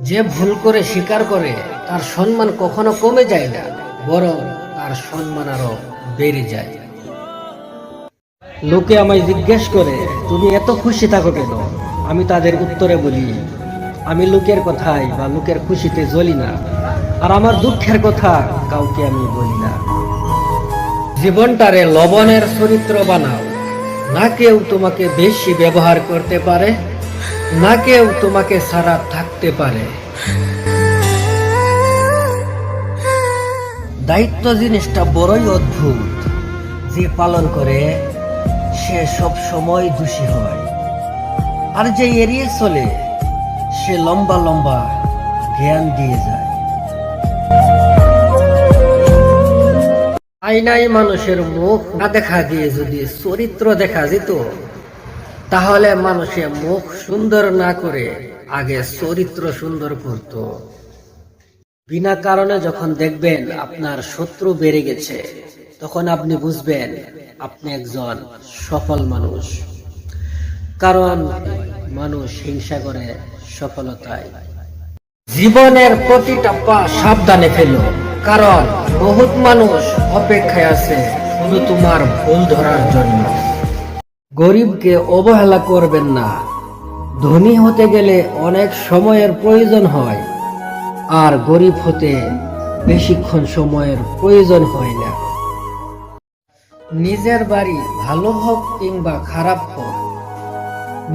যে ভুল করে স্বীকার করে তার সম্মান কখনো কমে যায় না, বরং তার সম্মান আরো বেড়ে যায়। লোকে আমায় জিজ্ঞেস করে, তুমি এত খুশি থাকো কেন? আমি তাদের উত্তরে বলি, আমি লোকের কথায় বা লোকের খুশিতে জ্বলি না, আর আমার দুঃখের কথা কাউকে আমি বলি না। জীবনটারে লবণের চরিত্র বানাও। না কেউ তোমাকে বেশি ব্যবহার করতে পারে, না কেউ তোমাকে ছাড়া থাকতে পারে। দায়িত্ব জিনিসটা বড়ই অদ্ভুত। যে পালন করে সে সব সময় দোষী হয়, আর যে এড়িয়ে চলে সে লম্বা লম্বা জ্ঞান দিয়ে যায়। আয়নায় মানুষের মুখ না দেখা দিয়ে যদি চরিত্র দেখা যেত, তাহলে মানুষের মুখ সুন্দর না করে আগে চরিত্র সুন্দর করত। বিনা কারণে যখন দেখবেন আপনার শত্রু বেড়ে গেছে, তখন আপনি বুঝবেন আপনি একজন সফল মানুষ। কারণ মানুষ হিংসা করে সফলতায়। জীবনের প্রতিটা পা সাবধানে ফেলো, কারণ বহুত মানুষ অপেক্ষায় আছে শুধু তোমার ভুল ধরার জন্য। গরিবকে অবহেলা করবেন না। ধনী হতে গেলে অনেক সময়ের প্রয়োজন হয়, আর গরিব হতে বেশিক্ষণ সময়ের প্রয়োজন হয় না। নিজের বাড়ি ভালো হোক কিংবা খারাপ হোক,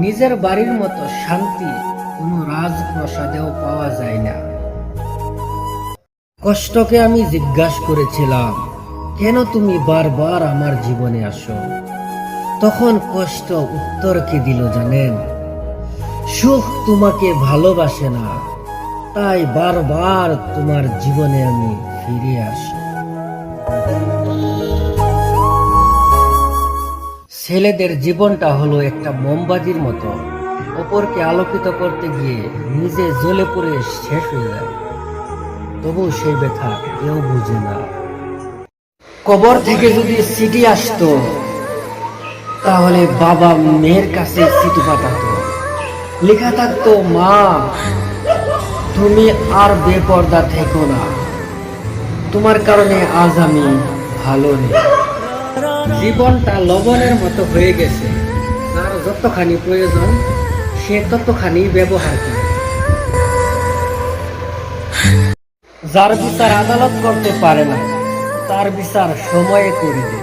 নিজের বাড়ির মতো শান্তি কোনো রাজপ্রাসাদেও পাওয়া যায় না। কষ্টকে আমি জিজ্ঞাসা করেছিলাম, কেন তুমি বারবার আমার জীবনে আসো? তখন কষ্ট উত্তর কি দিল জানেন? সুখ তোমাকে ভালোবাসে না, তাই বারবার তোমার জীবনে আমি ফিরে আসি। ছেলেদের জীবনটা হলো একটা মোমবাতির মতো, অপরকে আলোকিত করতে গিয়ে নিজে জ্বলে পুড়ে শেষ হয়ে যায়, তবু সেই ব্যথা কেউ বুঝে না। কবর থেকে যদি চিঠি আসতো, তাহলে বাবা মেয়ের কাছে চিঠি পাঠাতো। লেখা থাকতো, মা তুমি আর বেপর্দা থেকো না, তোমার কারণে আজ আমি ভালো নেই। জীবনটা লবণের মতো হয়ে গেছে, যার যতখানি প্রয়োজন সে ততখানি ব্যবহার করে। যার বিচার আদালত করতে পারে না, তার বিচার সময়ে করিবে।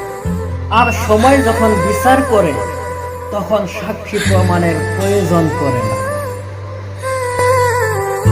আর সময় যখন বিচার করে, তখন সাক্ষী প্রমাণের প্রয়োজন করে না।